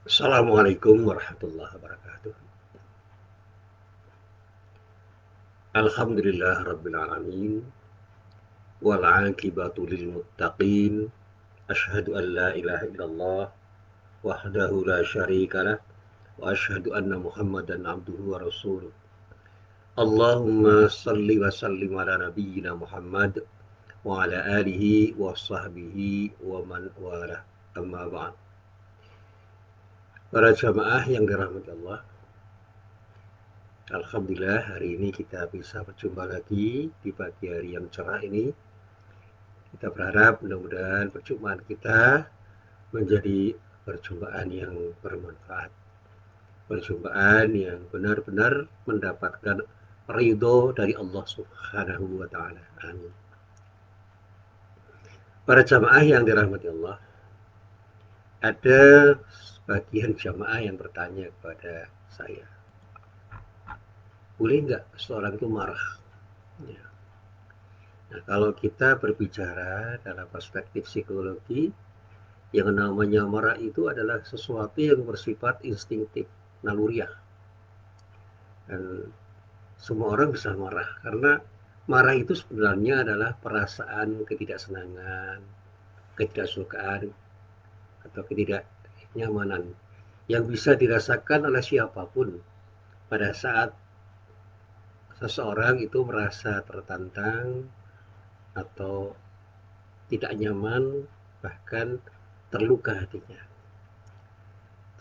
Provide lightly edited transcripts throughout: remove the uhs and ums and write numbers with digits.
Assalamualaikum warahmatullahi wabarakatuh. Alhamdulillah rabbil alamin wal aqibatu lil muttaqin. Asyhadu an la ilaha illallah wahdahu la syarikalah wa asyhadu anna Muhammadan abduhu wa rasuluh. Allahumma salli wa sallim ala nabiyyina Muhammad wa ala alihi wa sahbihi wa man wala. Amma ba'd. Para jamaah yang dirahmati Allah, alhamdulillah hari ini kita bisa berjumpa lagi di pagi hari yang cerah ini. Kita berharap mudah-mudahan perjumpaan kita menjadi perjumpaan yang bermanfaat. Perjumpaan yang benar-benar mendapatkan ridho dari Allah Subhanahu wa taala. Amin. Para jamaah yang dirahmati Allah, ada sebagian jamaah yang bertanya kepada saya, boleh nggak seorang itu marah? Ya. Nah, kalau kita berbicara dalam perspektif psikologi, yang namanya marah itu adalah sesuatu yang bersifat instinktif, naluriah. Dan semua orang bisa marah, karena marah itu sebenarnya adalah perasaan ketidaksenangan, ketidaksukaan, atau ketidaknyamanan yang bisa dirasakan oleh siapapun pada saat seseorang itu merasa tertantang atau tidak nyaman, bahkan terluka hatinya.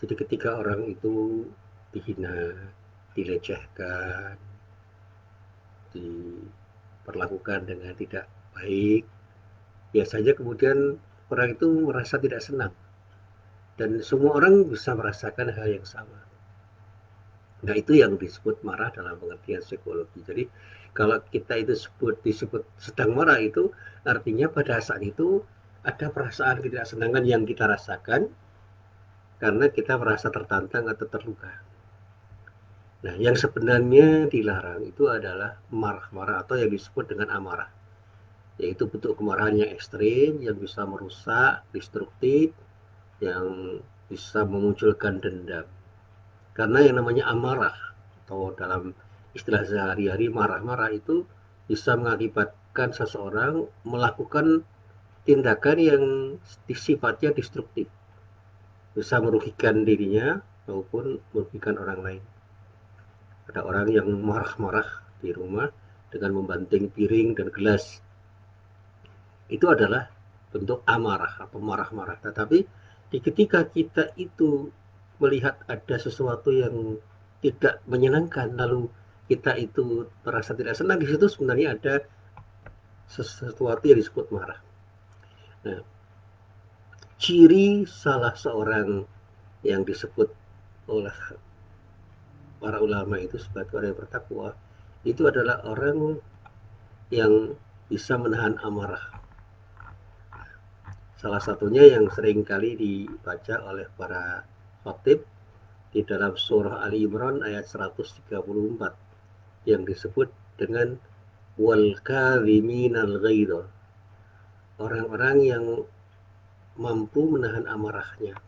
Jadi ketika orang itu dihina, dilecehkan, diperlakukan dengan tidak baik, biasanya kemudian orang itu merasa tidak senang. Dan semua orang bisa merasakan hal yang sama. Nah, itu yang disebut marah dalam pengertian psikologi. Jadi kalau kita itu disebut sedang marah, itu artinya pada saat itu ada perasaan ketidaksenangan yang kita rasakan karena kita merasa tertantang atau terluka. Nah, yang sebenarnya dilarang itu adalah marah-marah atau yang disebut dengan amarah, yaitu bentuk kemarahan yang ekstrim, yang bisa merusak, destruktif, yang bisa memunculkan dendam. Karena yang namanya amarah atau dalam istilah sehari-hari marah-marah itu bisa mengakibatkan seseorang melakukan tindakan yang sifatnya destruktif, bisa merugikan dirinya maupun merugikan orang lain. Ada orang yang marah-marah di rumah dengan membanting piring dan gelas, itu adalah bentuk amarah atau marah-marah. Tetapi ketika kita itu melihat ada sesuatu yang tidak menyenangkan, lalu kita itu merasa tidak senang, di situ sebenarnya ada sesuatu yang disebut marah. Nah, ciri salah seorang yang disebut oleh para ulama itu sebagai orang yang bertakwa itu adalah orang yang bisa menahan amarah. Salah satunya yang sering kali dibaca oleh para khatib di dalam surah Ali Imran ayat 134 yang disebut dengan wal kadhiminal ghaidh, orang-orang yang mampu menahan amarahnya.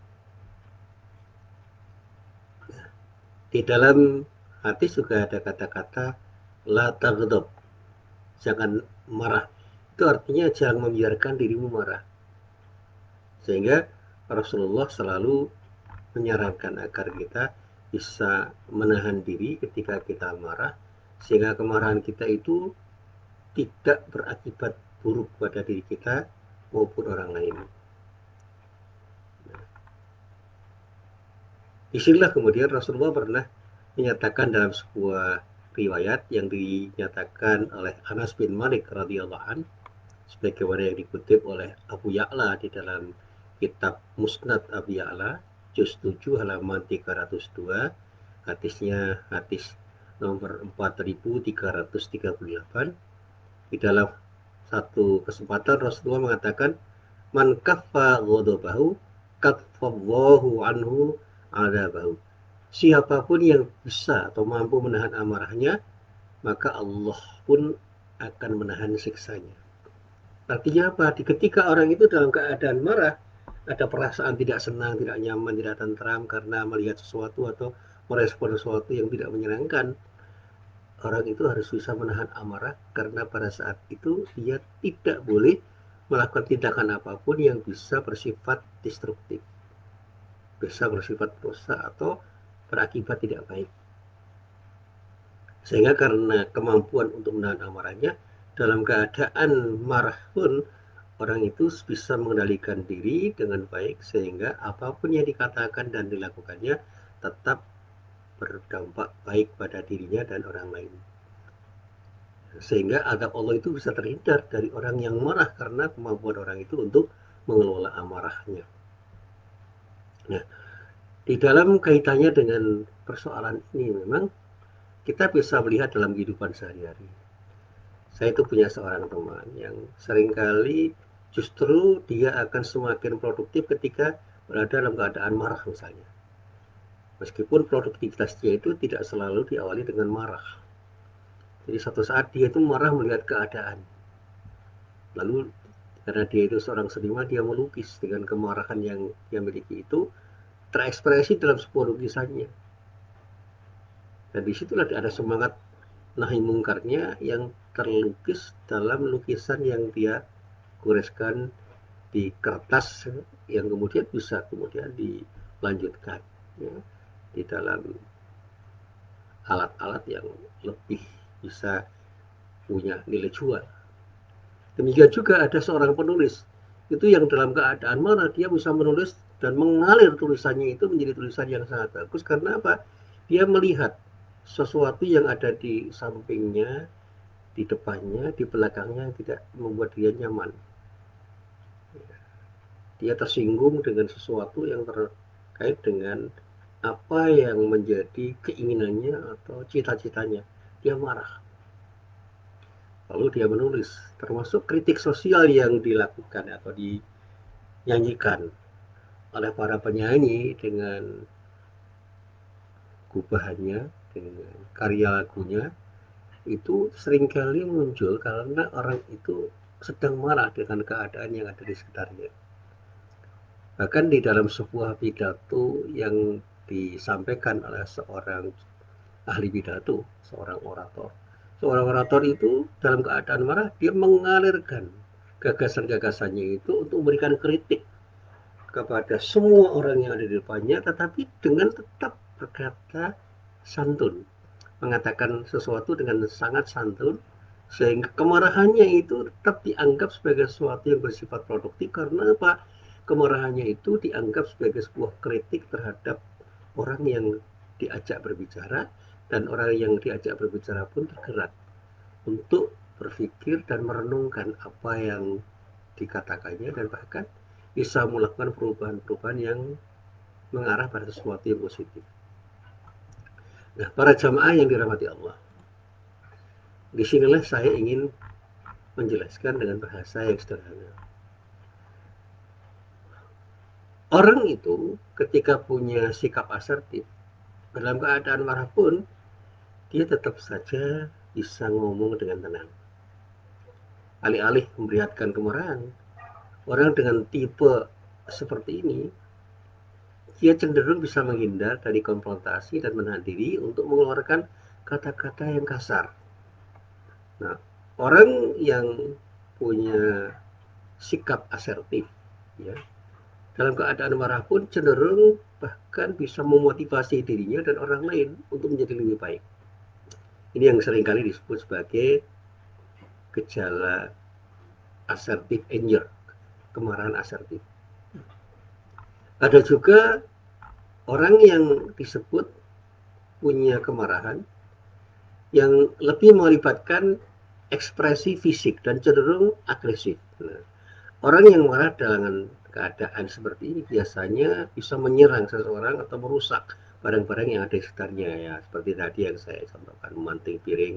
Di dalam hadis juga ada kata-kata la taghdab, jangan marah. Itu artinya jangan membiarkan dirimu marah. Sehingga Rasulullah selalu menyarankan agar kita bisa menahan diri ketika kita marah, sehingga kemarahan kita itu tidak berakibat buruk pada diri kita maupun orang lain. Disinilah kemudian Rasulullah pernah menyatakan dalam sebuah riwayat yang dinyatakan oleh Anas bin Malik radhiyallahu an, sebagaimana yang dikutip oleh Abu Ya'la di dalam kitab Musnad Abu Ya'la juz 7 halaman 302, hadisnya hadis nomor 4338. Di dalam satu kesempatan Rasulullah mengatakan, man kaffa ghadabahu kaffallahu anhu adabahu. Siapapun yang bisa atau mampu menahan amarahnya, maka Allah pun akan menahan siksanya. Artinya apa? Ketika orang itu dalam keadaan marah, ada perasaan tidak senang, tidak nyaman, tidak tentram karena melihat sesuatu atau merespon sesuatu yang tidak menyenangkan, orang itu harus bisa menahan amarah karena pada saat itu dia tidak boleh melakukan tindakan apapun yang bisa bersifat destruktif, bisa bersifat dosa atau berakibat tidak baik. Sehingga karena kemampuan untuk menahan amarahnya, dalam keadaan marah pun orang itu bisa mengendalikan diri dengan baik sehingga apapun yang dikatakan dan dilakukannya tetap berdampak baik pada dirinya dan orang lain. Sehingga adab Allah itu bisa terhindar dari orang yang marah karena kemampuan orang itu untuk mengelola amarahnya. Nah, di dalam kaitannya dengan persoalan ini memang kita bisa melihat dalam kehidupan sehari-hari. Saya itu punya seorang teman yang seringkali justru dia akan semakin produktif ketika berada dalam keadaan marah misalnya. Meskipun produktivitas dia itu tidak selalu diawali dengan marah. Jadi satu saat dia itu marah melihat keadaan. Lalu karena dia itu seorang seniman, dia melukis dengan kemarahan yang dia miliki itu terekspresi dalam sebuah lukisannya. Dan disitulah ada semangat nahi mungkarnya yang terlukis dalam lukisan yang dia goreskan di kertas yang kemudian bisa kemudian dilanjutkan ya, di dalam alat-alat yang lebih bisa punya nilai jual. Demikian juga ada seorang penulis itu yang dalam keadaan mana dia bisa menulis dan mengalir tulisannya itu menjadi tulisan yang sangat bagus karena apa? Dia melihat sesuatu yang ada di sampingnya, di depannya, di belakangnya yang tidak membuat dia nyaman. Dia tersinggung dengan sesuatu yang terkait dengan apa yang menjadi keinginannya atau cita-citanya. Dia marah. Lalu dia menulis, termasuk kritik sosial yang dilakukan atau dinyanyikan oleh para penyanyi dengan gubahannya, dengan karya lagunya, itu seringkali muncul karena orang itu sedang marah dengan keadaan yang ada di sekitarnya. Bahkan di dalam sebuah pidato yang disampaikan oleh seorang ahli pidato, seorang orator. Seorang orator itu dalam keadaan marah, dia mengalirkan gagasan-gagasannya itu untuk memberikan kritik kepada semua orang yang ada di depannya, tetapi dengan tetap berkata santun, mengatakan sesuatu dengan sangat santun, sehingga kemarahannya itu tetap dianggap sebagai sesuatu yang bersifat produktif karena apa? Kemarahannya itu dianggap sebagai sebuah kritik terhadap orang yang diajak berbicara dan orang yang diajak berbicara pun tergerak untuk berpikir dan merenungkan apa yang dikatakannya dan bahkan bisa melakukan perubahan-perubahan yang mengarah pada sesuatu yang positif. Nah, para jamaah yang dirahmati Allah, disinilah saya ingin menjelaskan dengan bahasa yang sederhana. Orang itu ketika punya sikap asertif, dalam keadaan marah pun, dia tetap saja bisa ngomong dengan tenang. Alih-alih memperlihatkan kemarahan, orang dengan tipe seperti ini, dia cenderung bisa menghindar dari konfrontasi dan menahan diri untuk mengeluarkan kata-kata yang kasar. Nah, orang yang punya sikap asertif, ya, dalam keadaan marah pun cenderung bahkan bisa memotivasi dirinya dan orang lain untuk menjadi lebih baik. Ini yang seringkali disebut sebagai gejala assertive anger, kemarahan asertif. Ada juga orang yang disebut punya kemarahan yang lebih melibatkan ekspresi fisik dan cenderung agresif. Nah, orang yang marah dengan keadaan seperti ini biasanya bisa menyerang seseorang atau merusak barang-barang yang ada di sekitarnya ya, seperti tadi yang saya contohkan, memanting piring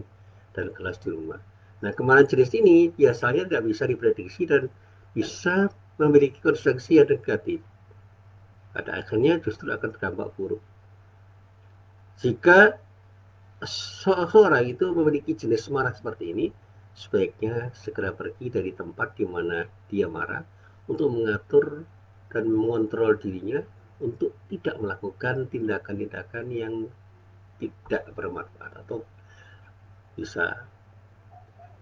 dan gelas di rumah. Nah, kemarahan jenis ini biasanya tidak bisa diprediksi dan bisa memiliki konsekuensi yang negatif. Pada akhirnya justru akan berdampak buruk. Jika seseorang itu memiliki jenis marah seperti ini, sebaiknya segera pergi dari tempat di mana dia marah untuk mengatur dan mengontrol dirinya untuk tidak melakukan tindakan-tindakan yang tidak bermanfaat atau bisa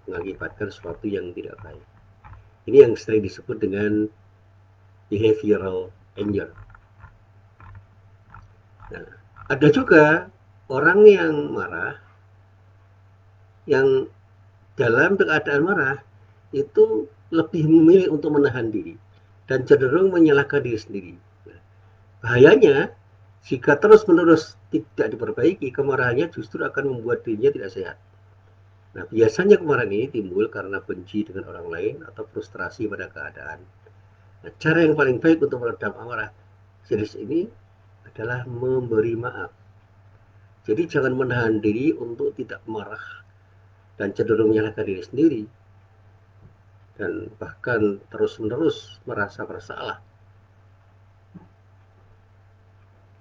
mengakibatkan sesuatu yang tidak baik. Ini yang sering disebut dengan behavioral anger. Nah, ada juga orang yang marah, yang dalam keadaan marah itu lebih memilih untuk menahan diri dan cenderung menyalahkan diri sendiri. Nah, bahayanya jika terus-menerus tidak diperbaiki, kemarahannya justru akan membuat dirinya tidak sehat. Nah, biasanya kemarahan ini timbul karena benci dengan orang lain atau frustrasi pada keadaan. Nah, cara yang paling baik untuk meredam amarah jenis ini adalah memberi maaf. Jadi jangan menahan diri untuk tidak marah dan cenderung menyalahkan diri sendiri dan bahkan terus-menerus merasa bersalah.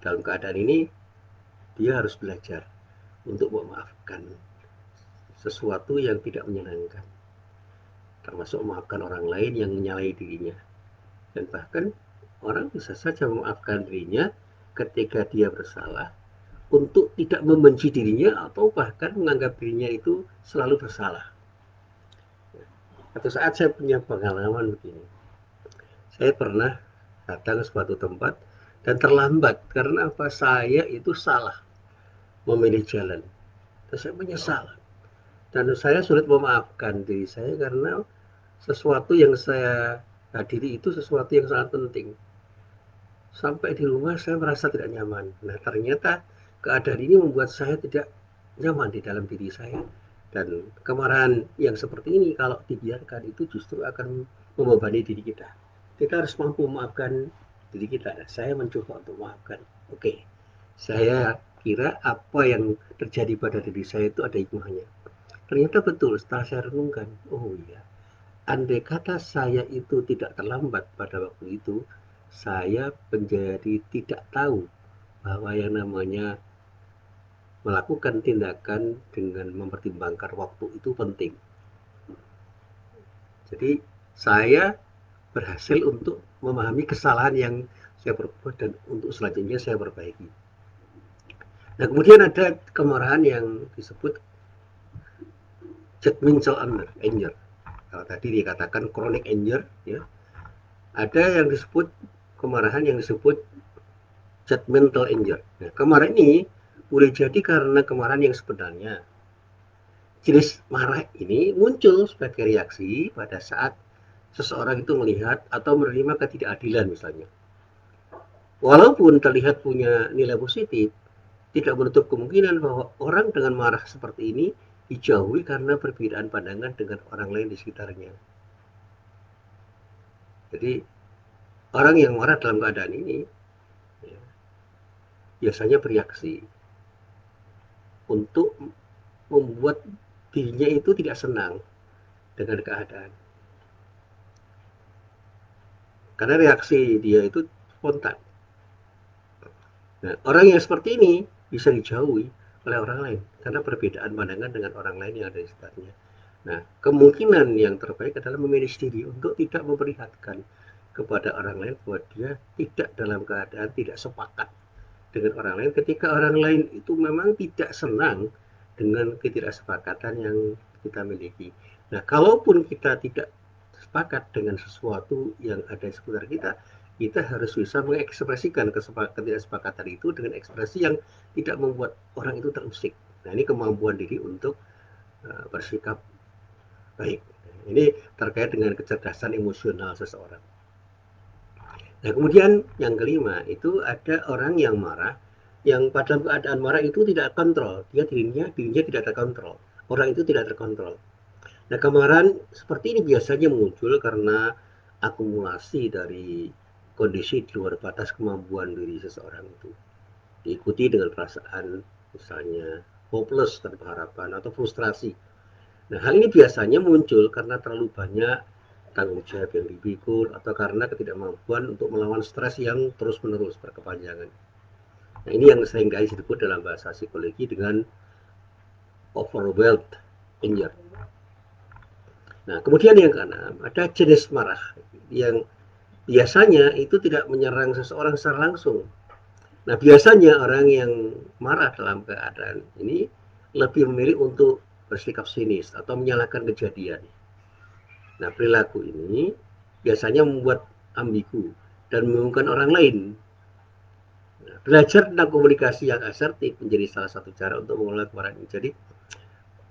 Dalam keadaan ini, dia harus belajar untuk memaafkan sesuatu yang tidak menyenangkan, termasuk memaafkan orang lain yang menyalahi dirinya. Dan bahkan orang bisa saja memaafkan dirinya ketika dia bersalah untuk tidak membenci dirinya atau bahkan menganggap dirinya itu selalu bersalah. Satu saat saya punya pengalaman begini. Saya pernah datang ke suatu tempat dan terlambat karena apa? Saya itu salah memilih jalan. Dan saya menyesal. Dan saya sulit memaafkan diri saya karena sesuatu yang saya hadiri itu sesuatu yang sangat penting. Sampai di rumah saya merasa tidak nyaman. Nah, ternyata keadaan ini membuat saya tidak nyaman di dalam diri saya. Dan kemarahan yang seperti ini kalau dibiarkan itu justru akan membebani diri kita. Kita harus mampu memaafkan diri kita. Nah, saya mencoba untuk memaafkan. Oke, saya kira apa yang terjadi pada diri saya itu ada hikmahnya. Ternyata betul setelah saya renungkan. Oh iya, andai kata saya itu tidak terlambat pada waktu itu, saya menjadi tidak tahu bahwa yang namanya melakukan tindakan dengan mempertimbangkan waktu itu penting. Jadi saya berhasil untuk memahami kesalahan yang saya perbuat dan untuk selanjutnya saya perbaiki. Nah, kemudian ada kemarahan yang disebut judgmental anger. Kalau tadi dikatakan chronic anger, ya, ada yang disebut kemarahan yang disebut judgmental anger. Nah, kemarahan ini boleh jadi karena kemarahan yang sebenarnya. Jenis marah ini muncul sebagai reaksi pada saat seseorang itu melihat atau menerima ketidakadilan misalnya. Walaupun terlihat punya nilai positif, tidak menutup kemungkinan bahwa orang dengan marah seperti ini dijauhi karena perbedaan pandangan dengan orang lain di sekitarnya. Jadi orang yang marah dalam keadaan ini ya, biasanya bereaksi untuk membuat dirinya itu tidak senang dengan keadaan. Karena reaksi dia itu spontan. Nah, orang yang seperti ini bisa dijauhi oleh orang lain karena perbedaan pandangan dengan orang lain yang ada di sekitarnya. Nah, kemungkinan yang terbaik adalah memilih diri untuk tidak memperlihatkan kepada orang lain bahwa dia tidak dalam keadaan tidak sepakat dengan orang lain ketika orang lain itu memang tidak senang dengan ketidaksepakatan yang kita miliki. Nah, kalaupun kita tidak sepakat dengan sesuatu yang ada di sekitar kita, kita harus bisa mengekspresikan ketidaksepakatan itu dengan ekspresi yang tidak membuat orang itu terusik. Nah, ini kemampuan diri untuk bersikap baik. Ini terkait dengan kecerdasan emosional seseorang. Nah, kemudian yang kelima itu ada orang yang marah, yang pada keadaan marah itu tidak kontrol, dirinya tidak terkontrol, orang itu tidak terkontrol. Nah, kemarahan seperti ini biasanya muncul karena akumulasi dari kondisi di luar batas kemampuan diri seseorang itu, diikuti dengan perasaan misalnya hopeless tanpa harapan atau frustrasi. Nah, hal ini biasanya muncul karena terlalu banyak tanggung jawab yang dipikul atau karena ketidakmampuan untuk melawan stres yang terus-menerus berkepanjangan. Nah, ini yang sering kali disebut dalam bahasa psikologi dengan overwhelmed anger. Nah, kemudian yang keenam, ada jenis marah yang biasanya itu tidak menyerang seseorang secara langsung. Nah, biasanya orang yang marah dalam keadaan ini lebih memilih untuk bersikap sinis atau menyalahkan kejadian. Nah, perilaku ini biasanya membuat ambigu dan membingungkan orang lain. Nah, belajar tentang komunikasi yang asertif menjadi salah satu cara untuk mengelola kemarahan ini. Jadi,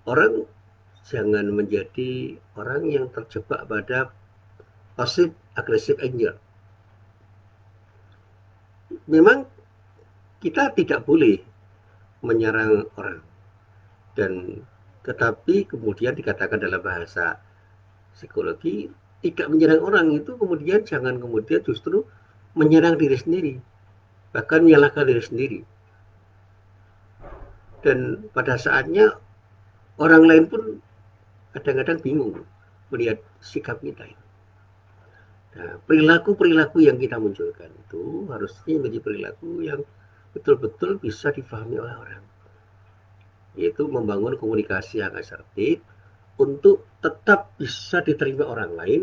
orang jangan menjadi orang yang terjebak pada passive aggressive anger. Memang kita tidak boleh menyerang orang, dan tetapi kemudian dikatakan dalam bahasa psikologi, tidak menyerang orang itu kemudian jangan kemudian justru menyerang diri sendiri, bahkan menyalahkan diri sendiri. Dan pada saatnya orang lain pun kadang-kadang bingung melihat sikap kita. Nah, perilaku-perilaku yang kita munculkan itu harusnya menjadi perilaku yang betul-betul bisa difahami oleh orang, yaitu membangun komunikasi yang asertif untuk tetap bisa diterima orang lain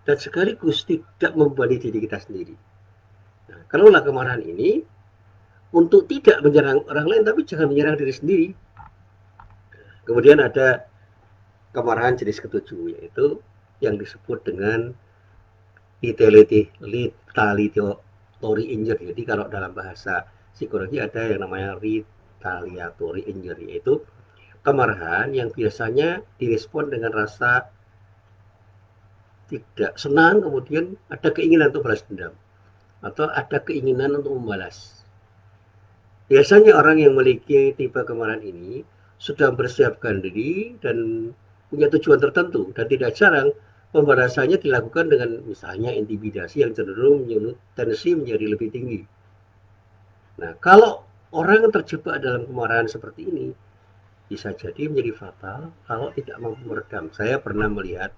dan sekaligus tidak membebani diri kita sendiri. Nah, kalaulah kemarahan ini untuk tidak menyerang orang lain, tapi jangan menyerang diri sendiri. Kemudian ada kemarahan jenis ketujuh, yaitu yang disebut dengan retaliatory injury. Jadi kalau dalam bahasa psikologi ada yang namanya retaliatory injury, yaitu kemarahan yang biasanya direspon dengan rasa tidak senang, kemudian ada keinginan untuk balas dendam atau ada keinginan untuk membalas. Biasanya orang yang memiliki tipe kemarahan ini sudah mempersiapkan diri dan punya tujuan tertentu, dan tidak jarang pembalasannya dilakukan dengan misalnya intimidasi yang cenderung menyulut tensi menjadi lebih tinggi. Nah, kalau orang yang terjebak dalam kemarahan seperti ini bisa jadi menjadi fatal kalau tidak mampu meredam. Saya pernah melihat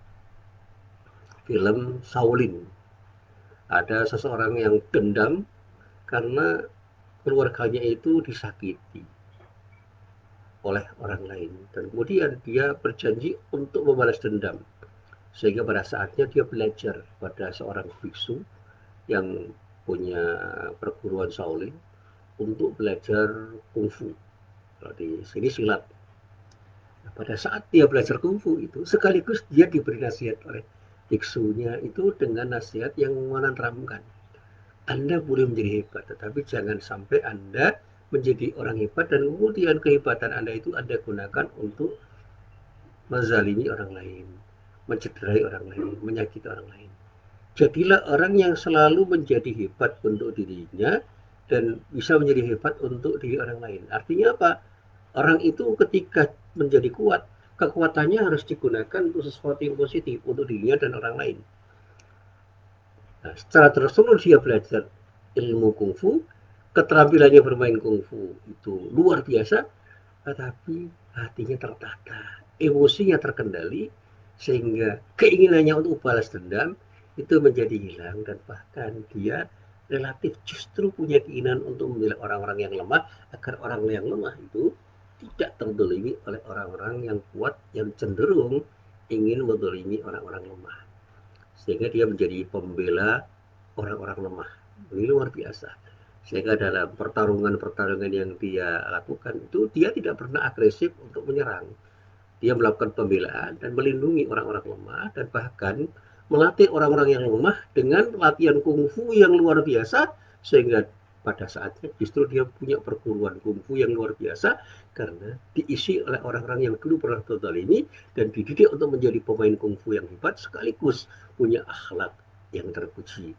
film Shaolin. Ada seseorang yang dendam karena keluarganya itu disakiti oleh orang lain, dan kemudian dia berjanji untuk membalas dendam, sehingga pada saatnya dia belajar pada seorang biksu yang punya perguruan Shaolin untuk belajar kungfu. Kalau di sini silat. Nah, pada saat dia belajar kungfu itu sekaligus dia diberi nasihat oleh biksunya itu dengan nasihat yang menenteramkan. Anda boleh menjadi hebat, tetapi jangan sampai Anda menjadi orang hebat dan kemudian kehebatan Anda itu Anda gunakan untuk menzalimi orang lain, mencederai orang lain, menyakiti orang lain. Jadilah orang yang selalu menjadi hebat untuk dirinya dan bisa menjadi hebat untuk diri orang lain. Artinya apa? Orang itu ketika menjadi kuat, kekuatannya harus digunakan untuk sesuatu yang positif untuk dirinya dan orang lain. Nah, secara terus-menerus dia belajar ilmu kungfu, keterampilannya bermain kungfu itu luar biasa, tetapi hatinya tertata, emosinya terkendali, sehingga keinginannya untuk balas dendam itu menjadi hilang, dan bahkan dia relatif justru punya keinginan untuk membela orang-orang yang lemah agar orang yang lemah itu tidak terdolimi oleh orang-orang yang kuat yang cenderung ingin mendolimi orang-orang lemah, sehingga dia menjadi pembela orang-orang lemah. Ini luar biasa. Sehingga dalam pertarungan-pertarungan yang dia lakukan itu dia tidak pernah agresif untuk menyerang. Dia melakukan pembelaan dan melindungi orang-orang lemah, dan bahkan melatih orang-orang yang lemah dengan latihan kungfu yang luar biasa, sehingga pada saatnya justru dia punya perguruan kungfu yang luar biasa karena diisi oleh orang-orang yang dulu pernah ini dan dididik untuk menjadi pemain kungfu yang hebat sekaligus punya akhlak yang terpuji,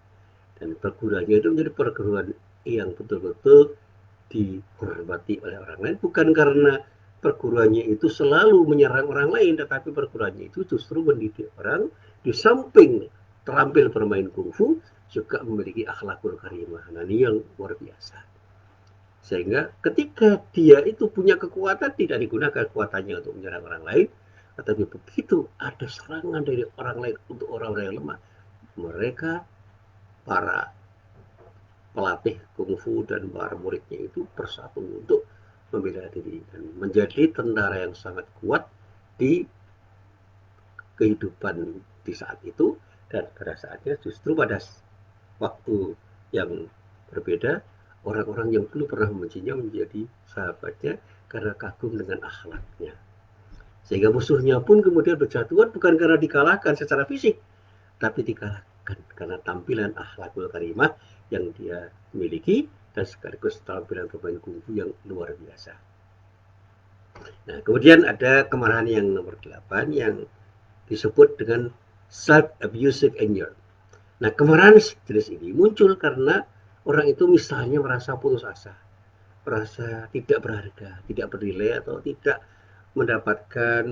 dan perguruannya itu menjadi perguruan yang betul-betul dihormati oleh orang lain, bukan karena perguruannya itu selalu menyerang orang lain, tetapi perguruannya itu justru mendidik orang di samping terampil bermain kungfu juga memiliki akhlakul karimah. Nah, ini yang luar biasa. Sehingga ketika dia itu punya kekuatan, tidak digunakan kekuatannya untuk menyerang orang lain, tetapi begitu ada serangan dari orang lain untuk orang-orang yang lemah, mereka para pelatih kungfu dan para muridnya itu bersatu untuk membela diri dan menjadi tentara yang sangat kuat di kehidupan di saat itu, dan pada saatnya justru pada waktu yang berbeda, orang-orang yang dulu pernah membencinya menjadi sahabatnya karena kagum dengan akhlaknya. Sehingga musuhnya pun kemudian berjatuhan bukan karena dikalahkan secara fisik, tapi dikalahkan karena tampilan akhlakul karimah yang dia miliki dan sekaligus tampilan bermain kungfu yang luar biasa. Nah, kemudian ada kemarahan yang nomor 8 yang disebut dengan self-abusive anger. Nah, kemarahan jenis ini muncul karena orang itu misalnya merasa putus asa, merasa tidak berharga, tidak bernilai atau tidak mendapatkan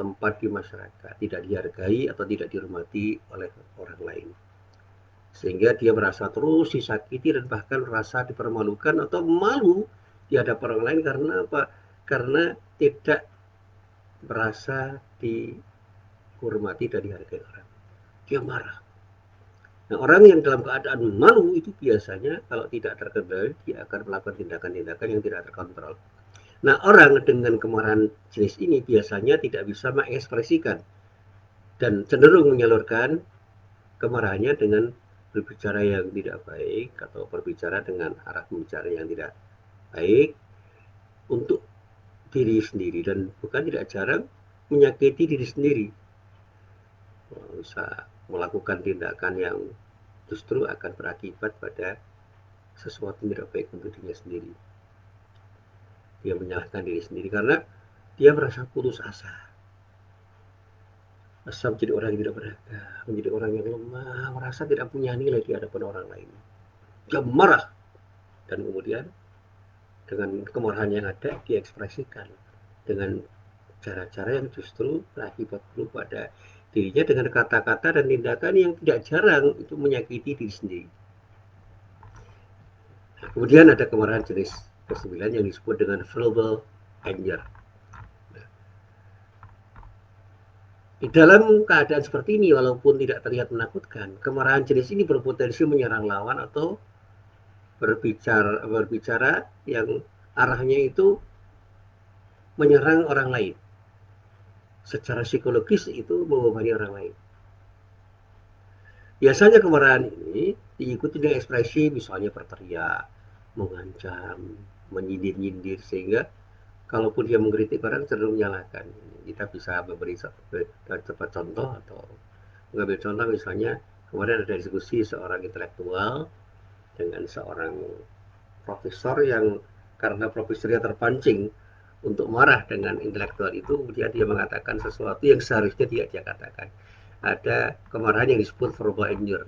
tempat di masyarakat, tidak dihargai atau tidak dihormati oleh orang lain. Sehingga dia merasa terus disakiti dan bahkan merasa dipermalukan atau malu di hadapan orang lain karena apa? Karena tidak merasa dihormati dan dihargai orang. Dia marah. Nah, orang yang dalam keadaan malu itu biasanya kalau tidak terkendali dia akan melakukan tindakan-tindakan yang tidak terkontrol. Nah, orang dengan kemarahan jenis ini biasanya tidak bisa mengekspresikan dan cenderung menyalurkan kemarahannya dengan berbicara yang tidak baik atau berbicara dengan arah pembicara yang tidak baik untuk diri sendiri dan bukan tidak jarang menyakiti diri sendiri. Bisa melakukan tindakan yang justru akan berakibat pada sesuatu yang tidak baik untuk dirinya sendiri. Dia menyalahkan diri sendiri karena dia merasa putus asa. Asa menjadi orang yang tidak berharga, menjadi orang yang lemah, merasa tidak punya nilai di hadapan orang lain. Dia marah dan kemudian dengan kemarahan yang ada diekspresikan dengan cara-cara yang justru berakibat buruk pada dirinya dengan kata-kata dan tindakan yang tidak jarang itu menyakiti diri sendiri. Nah, kemudian ada kemarahan jenis ke-9 yang disebut dengan verbal anger. Nah, di dalam keadaan seperti ini walaupun tidak terlihat menakutkan, kemarahan jenis ini berpotensi menyerang lawan atau berbicara yang arahnya itu menyerang orang lain. Secara psikologis itu membebani orang lain. Biasanya kemarahan ini diikuti dengan ekspresi misalnya berteriak, mengancam, menyindir-nyindir sehingga kalaupun dia mengkritik orang cenderung menyalahkan. Kita bisa memberi tempat contoh atau mengambil contoh misalnya kemarin ada diskusi seorang intelektual dengan seorang profesor yang karena profesornya terpancing untuk marah dengan intelektual itu, kemudian dia mengatakan sesuatu yang seharusnya tidak dia katakan. Ada kemarahan yang disebut verbal anger,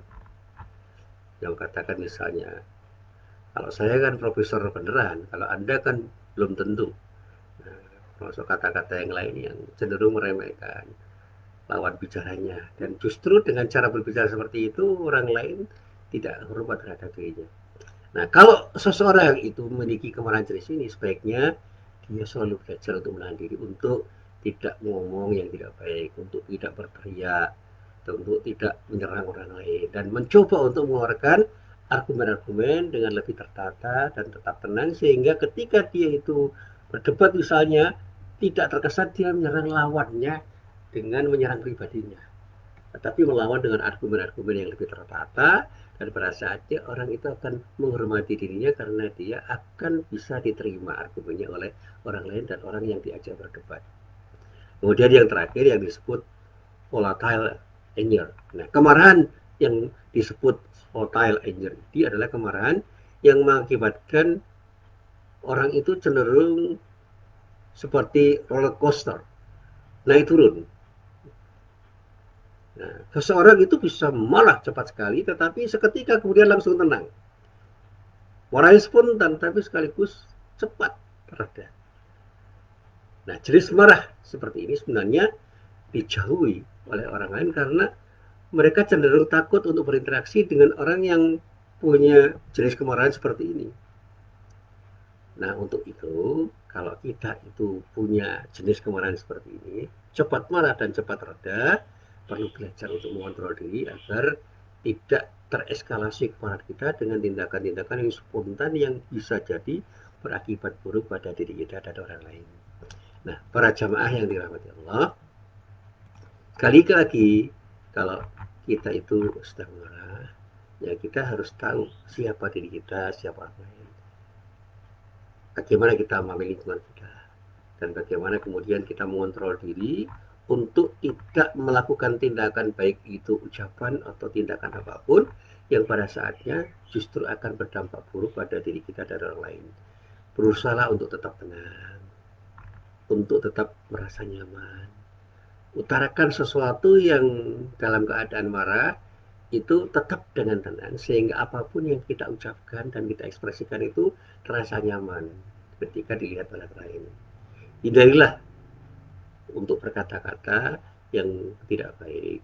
yang katakan misalnya, kalau saya kan profesor beneran, kalau anda kan belum tentu. Nah, masuk kata-kata yang lain yang cenderung meremehkan lawan bicaranya, dan justru dengan cara berbicara seperti itu orang lain tidak hormat terhadap dirinya. Nah, kalau seseorang itu memiliki kemarahan jenis ini, sebaiknya dia selalu belajar untuk menahan diri, untuk tidak ngomong yang tidak baik, untuk tidak berteriak, untuk tidak menyerang orang lain, dan mencoba untuk mengeluarkan argumen-argumen dengan lebih tertata dan tetap tenang, sehingga ketika dia itu berdebat misalnya, tidak terkesan dia menyerang lawannya dengan menyerang pribadinya, tetapi melawan dengan argumen-argumen yang lebih tertata, dan pada saatnya orang itu akan menghormati dirinya karena dia akan bisa diterima argumennya oleh orang lain dan orang yang diajak berdebat. Kemudian yang terakhir yang disebut volatile anger. Nah, kemarahan yang disebut volatile anger ini adalah kemarahan yang mengakibatkan orang itu cenderung seperti roller coaster, naik turun. Nah, seseorang itu bisa marah cepat sekali, tetapi seketika kemudian langsung tenang. Marahnya spontan, tapi sekaligus cepat reda. Nah, jenis marah seperti ini sebenarnya dijauhi oleh orang lain karena mereka cenderung takut untuk berinteraksi dengan orang yang punya jenis kemarahan seperti ini. Nah, untuk itu, kalau kita itu punya jenis kemarahan seperti ini, cepat marah dan cepat reda, perlu belajar untuk mengontrol diri agar tidak tereskalasi kemarahan kita dengan tindakan-tindakan yang spontan yang bisa jadi berakibat buruk pada diri kita dan orang lain. Nah, para jamaah yang dirahmati Allah, sekali lagi kalau kita itu sedang marah, Ya kita harus tahu siapa diri kita, siapa orang lain. Bagaimana kita memahami lingkungan kita. Dan bagaimana kemudian kita mengontrol diri untuk tidak melakukan tindakan baik itu ucapan atau tindakan apapun yang pada saatnya justru akan berdampak buruk pada diri kita dan orang lain. Berusaha untuk tetap tenang, untuk tetap merasa nyaman. Utarakan sesuatu yang dalam keadaan marah itu tetap dengan tenang sehingga apapun yang kita ucapkan dan kita ekspresikan itu terasa nyaman ketika dilihat oleh orang lain. Hindarilah untuk berkata-kata yang tidak baik.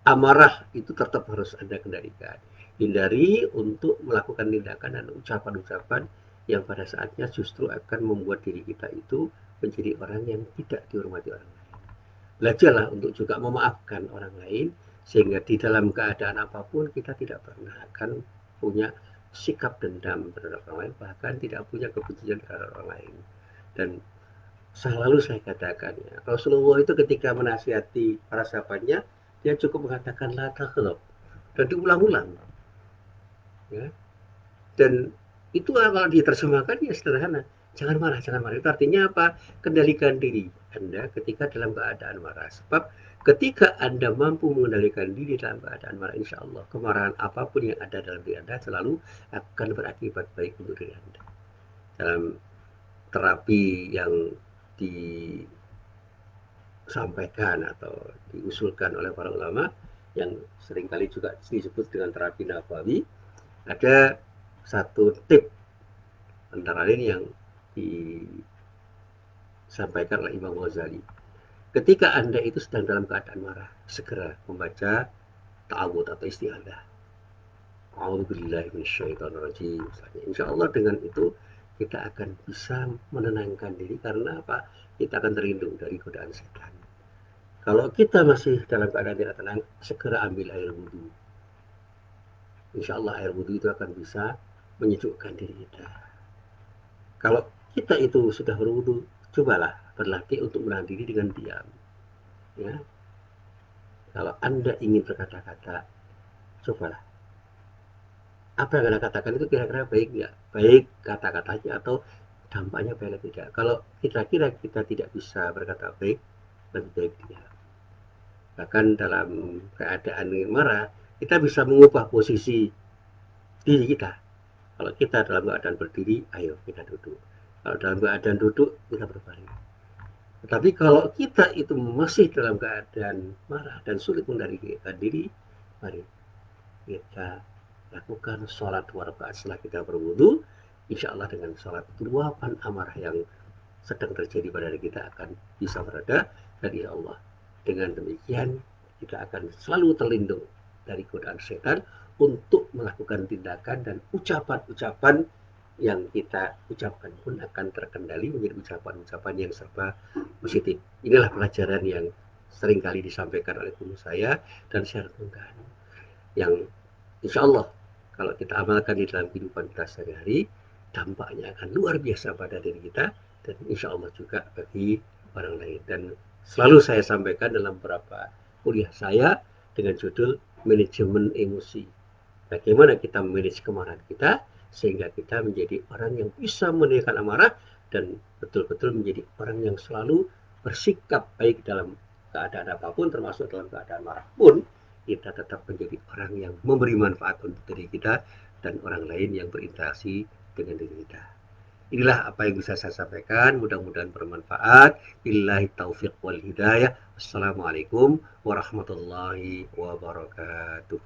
Amarah itu tetap harus Anda kendalikan. Hindari untuk melakukan tindakan dan ucapan-ucapan yang pada saatnya justru akan membuat diri kita itu menjadi orang yang tidak dihormati orang lain. Belajarlah untuk juga memaafkan orang lain sehingga di dalam keadaan apapun kita tidak pernah akan punya sikap dendam terhadap orang lain, bahkan tidak punya kebencian terhadap orang lain. Dan selalu saya katakan ya, Rasulullah itu ketika menasihati para sahabatnya, dia cukup mengatakan la taghdab dan diulang-ulang ya. Dan itu kalau diterjemahkan ya sederhana, jangan marah, jangan marah. Itu artinya apa? Kendalikan diri Anda ketika dalam keadaan marah. Sebab ketika Anda mampu mengendalikan diri dalam keadaan marah, insya Allah kemarahan apapun yang ada dalam diri Anda selalu akan berakibat baik untuk diri Anda. Dalam terapi yang disampaikan atau diusulkan oleh para ulama yang seringkali juga disebut dengan terapi nabawi, ada satu tip antara lain yang disampaikan oleh Imam Ghazali. Ketika Anda itu sedang dalam keadaan marah, segera membaca ta'awud atau isti'adzah. A'udzubillahi minasyaitonirrajim. Insya Allah dengan itu kita akan bisa menenangkan diri karena apa? Kita akan terlindung dari godaan setan. Kalau kita masih dalam keadaan tidak tenang, segera ambil air wudhu. Insya Allah air wudhu itu akan bisa menyejukkan diri kita. Kalau kita itu sudah berwudu, cobalah berlatih untuk menahan diri dengan diam. Ya, kalau Anda ingin berkata-kata, cobalah. Apa yang Anda katakan itu kira-kira baik nggak? Baik kata-katanya atau dampaknya baik atau tidak? Kalau kira-kira kita tidak bisa berkata baik, lebih baik diam. Bahkan dalam keadaan marah, kita bisa mengubah posisi diri kita. Kalau kita dalam keadaan berdiri, ayo kita duduk. Kalau dalam keadaan duduk, kita berbaring. Tetapi kalau kita itu masih dalam keadaan marah dan sulit mengendalikan diri, mari kita lakukan sholat 2 rakaat setelah kita berwudu. Insya Allah dengan sholat luapan amarah yang sedang terjadi pada diri kita akan bisa berada, dan insya Allah dengan demikian kita akan selalu terlindung dari godaan setan untuk melakukan tindakan dan ucapan-ucapan yang kita ucapkan pun akan terkendali menjadi ucapan-ucapan yang serba positif. Inilah pelajaran yang seringkali disampaikan oleh guru saya dan saya renungkan, yang insya Allah kalau kita amalkan di dalam kehidupan kita sehari-hari, dampaknya akan luar biasa pada diri kita dan insya Allah juga bagi orang lain. Dan selalu saya sampaikan dalam beberapa kuliah saya dengan judul manajemen emosi. Bagaimana kita memanage kemarahan kita sehingga kita menjadi orang yang bisa mengendalikan amarah dan betul-betul menjadi orang yang selalu bersikap baik dalam keadaan apapun, termasuk dalam keadaan marah pun kita tetap menjadi orang yang memberi manfaat untuk diri kita dan orang lain yang berinteraksi dengan diri kita. Inilah apa yang bisa saya sampaikan, mudah-mudahan bermanfaat. Billahi taufiq wal hidayah. Wassalamualaikum warahmatullahi wabarakatuh.